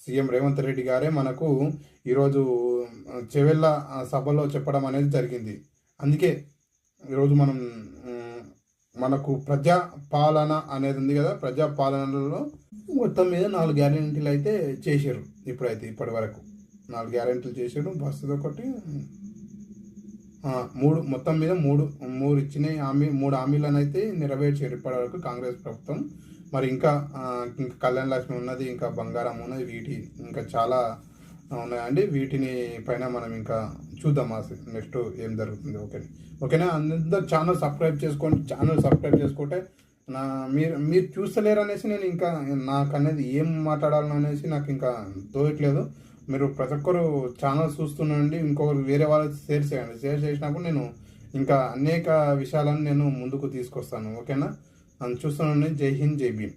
CM Revanth Reddy గారే మనకు ఈరోజు చెవెళ్ళ సభలో చెప్పడం అనేది జరిగింది. అందుకే ఈరోజు మనం మనకు ప్రజా పాలన అనేది ఉంది కదా, ప్రజా పాలనలో మొత్తం మీద 4 గ్యారెంటీలు అయితే చేశారు. ఇప్పటి వరకు 4 గ్యారెంటీలు చేశారు. బస్సుది ఒకటి, 3 మొత్తం మీద 3 ఇచ్చిన 3 హామీలను అయితే నెరవేర్చారు ఇప్పటి వరకు కాంగ్రెస్ ప్రభుత్వం. మరి ఇంకా కళ్యాణ లక్ష్మి ఉన్నది, ఇంకా బంగారం ఉన్నది, ఇంకా చాలా ఉన్నాయండి. వీటిని పైన మనం ఇంకా చూద్దాం నెక్స్ట్ ఏం జరుగుతుంది. ఓకేనా అందరు ఛానల్ సబ్స్క్రైబ్ చేసుకోండి. ఛానల్ సబ్స్క్రైబ్ చేసుకుంటే మీరు చూస్తలేరు అనేసి నేను ఇంకా నాకు అనేది ఏం మాట్లాడాలనేసి నాకు ఇంకా తోయట్లేదు. మీరు ప్రతి ఒక్కరు ఛానల్ చూస్తున్నాండి, ఇంకొకరు వేరే వాళ్ళకి షేర్ చేయండి. షేర్ చేసినప్పుడు నేను ఇంకా అనేక విషయాలను నేను ముందుకు తీసుకొస్తాను. ఓకేనా, చూస్తున్నాను. జై హింద్, జై భీమ్.